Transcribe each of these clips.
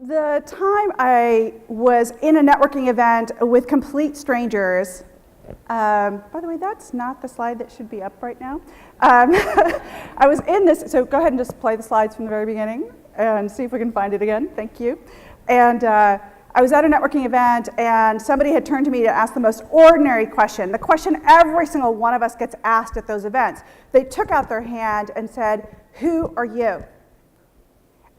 The time I was in a networking event with complete strangers, by the way, that's not the slide that should be up right now. I was in this, so go ahead and just play the slides from the very beginning and see if we can find it again. Thank you. And I was at a networking event and somebody had turned to me to ask the most ordinary question, the question every single one of us gets asked at those events. They took out their hand and said, "Who are you?"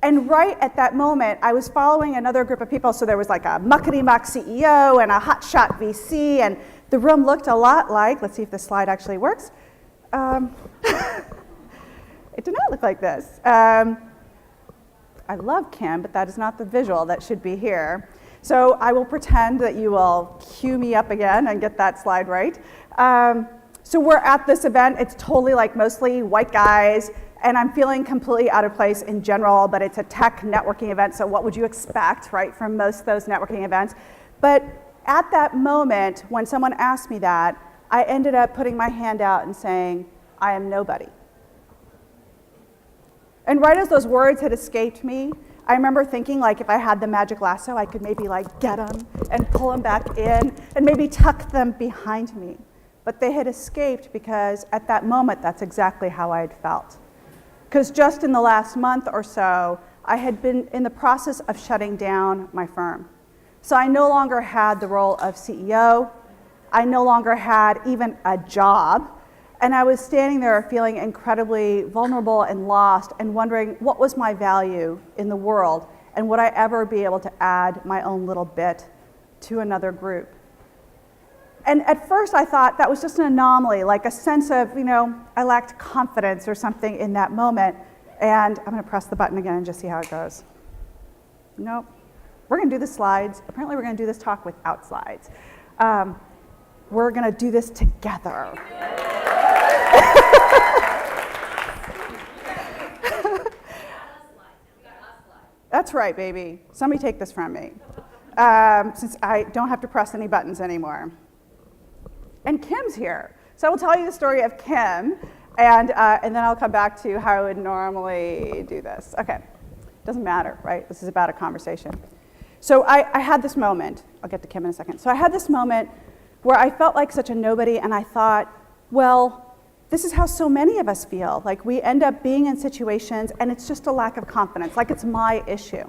And right at that moment, I was following another group of people. So there was like a muckety-muck CEO and a hotshot VC, and the room looked a lot like, let's see if this slide actually works. It did not look like this. I love Kim, but that is not the visual that should be here. So I will pretend that you will cue me up again and get that slide right. So we're at this event. It's totally like mostly white guys. And I'm feeling completely out of place in general, but it's a tech networking event, so what would you expect, right, from most of those networking events? But at that moment, when someone asked me that, I ended up putting my hand out and saying, "I am nobody." And right as those words had escaped me, I remember thinking, like, if I had the magic lasso, I could maybe, like, get them and pull them back in and maybe tuck them behind me. But they had escaped because at that moment, that's exactly how I had felt. Because just in the last month or so, I had been in the process of shutting down my firm. So I no longer had the role of CEO. I no longer had even a job. And I was standing there feeling incredibly vulnerable and lost and wondering what was my value in the world and would I ever be able to add my own little bit to another group. And at first I thought that was just an anomaly, like a sense of, I lacked confidence or something in that moment. And I'm going to press the button again and just see how it goes. Nope. We're going to do the slides. Apparently we're going to do this talk without slides. We're going to do this together. That's right, baby. Somebody take this from me, since I don't have to press any buttons anymore. And Kim's here. So I will tell you the story of Kim, and then I'll come back to how I would normally do this. Okay, doesn't matter, right? This is about a conversation. So I had this moment. I'll get to Kim in a second. So I had this moment where I felt like such a nobody, and I thought, well, this is how so many of us feel. Like we end up being in situations, and it's just a lack of confidence, like it's my issue.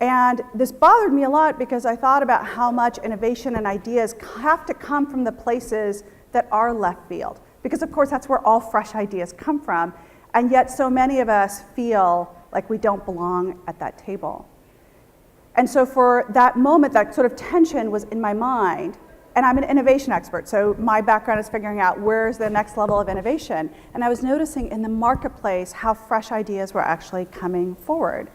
And this bothered me a lot because I thought about how much innovation and ideas have to come from the places that are left field. Because of course that's where all fresh ideas come from, and yet so many of us feel like we don't belong at that table. And so for that moment, that sort of tension was in my mind, and I'm an innovation expert, so my background is figuring out where's the next level of innovation. And I was noticing in the marketplace how fresh ideas were actually coming forward.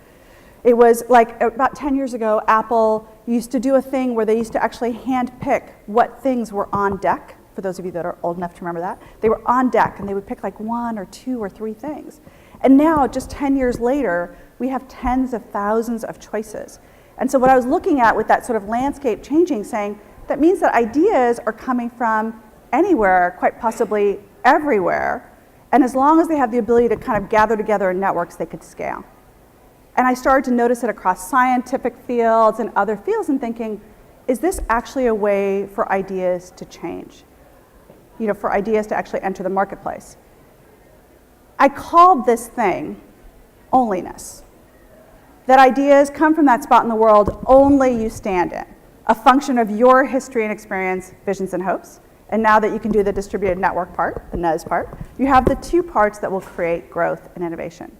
It was like about 10 years ago, Apple used to do a thing where they used to actually hand pick what things were on deck. For those of you that are old enough to remember that, they were on deck and they would pick like 1 or 2 or 3 things. And now, just 10 years later, we have tens of thousands of choices. And so what I was looking at with that sort of landscape changing, saying, that means that ideas are coming from anywhere, quite possibly everywhere. And as long as they have the ability to kind of gather together in networks, they could scale. And I started to notice it across scientific fields and other fields and thinking, is this actually a way for ideas to change? For ideas to actually enter the marketplace. I called this thing onlyness. That ideas come from that spot in the world only you stand in. A function of your history and experience, visions and hopes. And now that you can do the distributed network part, the NUS part, you have the 2 parts that will create growth and innovation.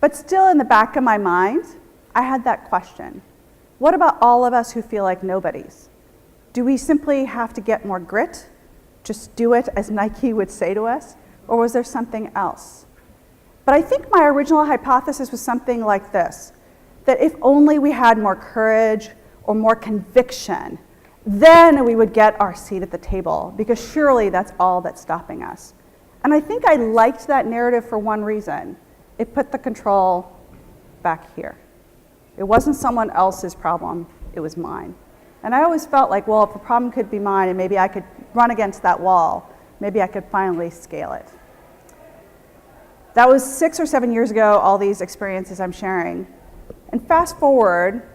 But still in the back of my mind, I had that question. What about all of us who feel like nobodies? Do we simply have to get more grit? Just do it as Nike would say to us? Or was there something else? But I think my original hypothesis was something like this, that if only we had more courage or more conviction, then we would get our seat at the table, because surely that's all that's stopping us. And I think I liked that narrative for one reason. It put the control back here. It wasn't someone else's problem, it was mine. And I always felt like, well, if the problem could be mine and maybe I could run against that wall, maybe I could finally scale it. That was 6 or 7 years ago, all these experiences I'm sharing. And fast forward,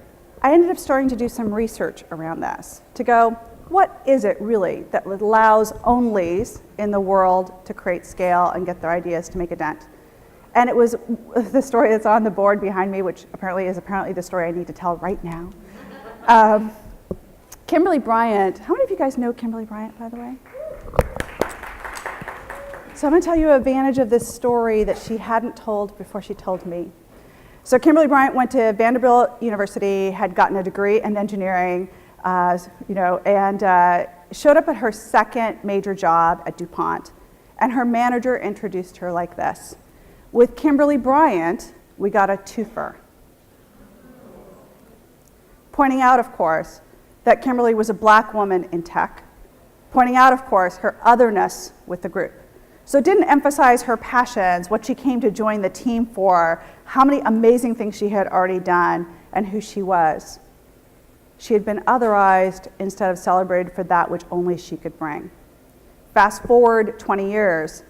I ended up starting to do some research around this, to go, what is it really that allows onlys in the world to create scale and get their ideas to make a dent? And it was the story that's on the board behind me, which apparently is the story I need to tell right now. Kimberly Bryant, how many of you guys know Kimberly Bryant, by the way? So I'm going to tell you an advantage of this story that she hadn't told before she told me. So Kimberly Bryant went to Vanderbilt University, had gotten a degree in engineering, and showed up at her second major job at DuPont. And her manager introduced her like this. With Kimberly Bryant, we got a twofer. Pointing out, of course, that Kimberly was a black woman in tech. Pointing out, of course, her otherness with the group. So it didn't emphasize her passions, what she came to join the team for, how many amazing things she had already done, and who she was. She had been otherized instead of celebrated for that which only she could bring. Fast forward 20 years,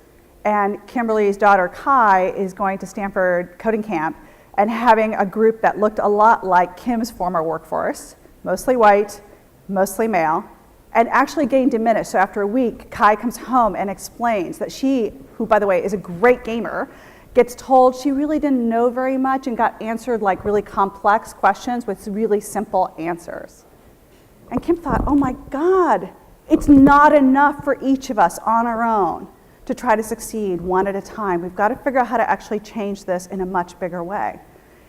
and Kimberly's daughter Kai is going to Stanford coding camp and having a group that looked a lot like Kim's former workforce, mostly white, mostly male, and actually getting diminished. So after a week, Kai comes home and explains that she, who by the way is a great gamer, gets told she really didn't know very much and got answered like really complex questions with really simple answers. And Kim thought, oh my God, it's not enough for each of us on our own to try to succeed one at a time. We've got to figure out how to actually change this in a much bigger way.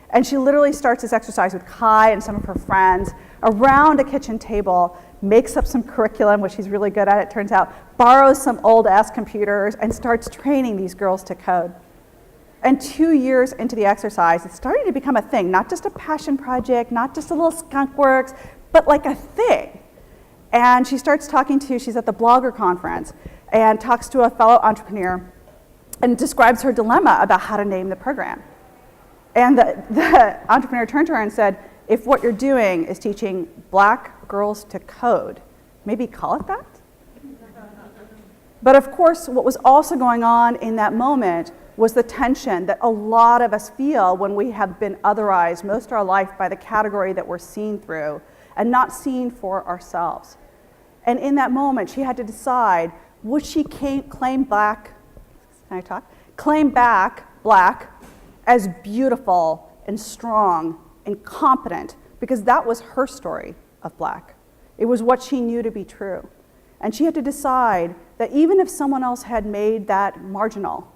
And she literally starts this exercise with Kai and some of her friends around a kitchen table, makes up some curriculum, which she's really good at, it turns out, borrows some old-ass computers, and starts training these girls to code. And 2 years into the exercise, it's starting to become a thing, not just a passion project, not just a little skunk works, but like a thing. And she starts she's at the blogger conference, and talks to a fellow entrepreneur and describes her dilemma about how to name the program. And the entrepreneur turned to her and said, if what you're doing is teaching black girls to code, maybe call it that? But of course, what was also going on in that moment was the tension that a lot of us feel when we have been otherized most of our life by the category that we're seen through and not seen for ourselves. And in that moment, she had to decide, would she claim back black as beautiful and strong and competent, because that was her story of black. It was what she knew to be true. And she had to decide that even if someone else had made that marginal,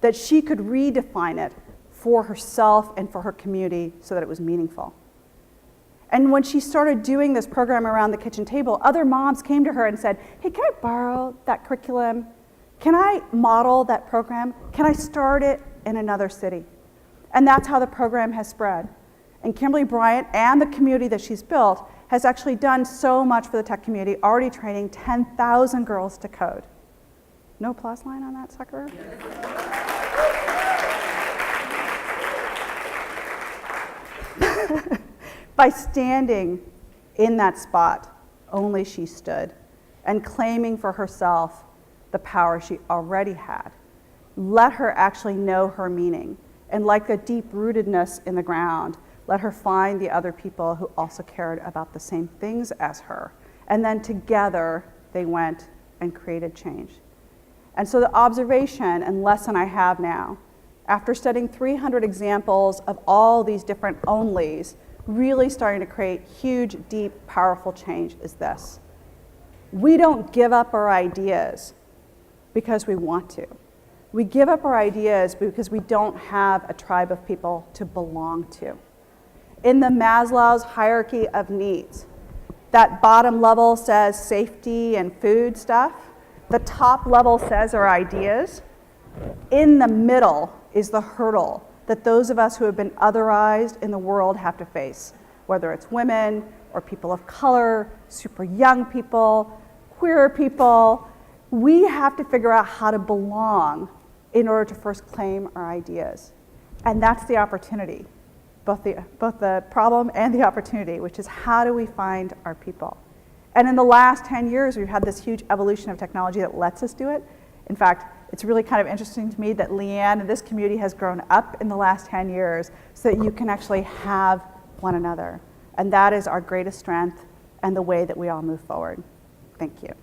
that she could redefine it for herself and for her community so that it was meaningful. And when she started doing this program around the kitchen table, other moms came to her and said, hey, can I borrow that curriculum? Can I model that program? Can I start it in another city? And that's how the program has spread. And Kimberly Bryant and the community that she's built has actually done so much for the tech community, already training 10,000 girls to code. No applause line on that sucker? By standing in that spot, only she stood, and claiming for herself the power she already had. Let her actually know her meaning, and like the deep-rootedness in the ground, let her find the other people who also cared about the same things as her. And then together, they went and created change. And so the observation and lesson I have now, after studying 300 examples of all these different onlys, really starting to create huge, deep, powerful change is this. We don't give up our ideas because we want to. We give up our ideas because we don't have a tribe of people to belong to. In the Maslow's hierarchy of needs, that bottom level says safety and food stuff. The top level says our ideas. In the middle is the hurdle that those of us who have been otherized in the world have to face, whether it's women or people of color, super young people, queer people. We have to figure out how to belong in order to first claim our ideas. And that's the opportunity, both the problem and the opportunity, which is how do we find our people? And in the last 10 years, we've had this huge evolution of technology that lets us do it. In fact, it's really kind of interesting to me that Leanne and this community has grown up in the last 10 years so that you can actually have one another. And that is our greatest strength and the way that we all move forward. Thank you.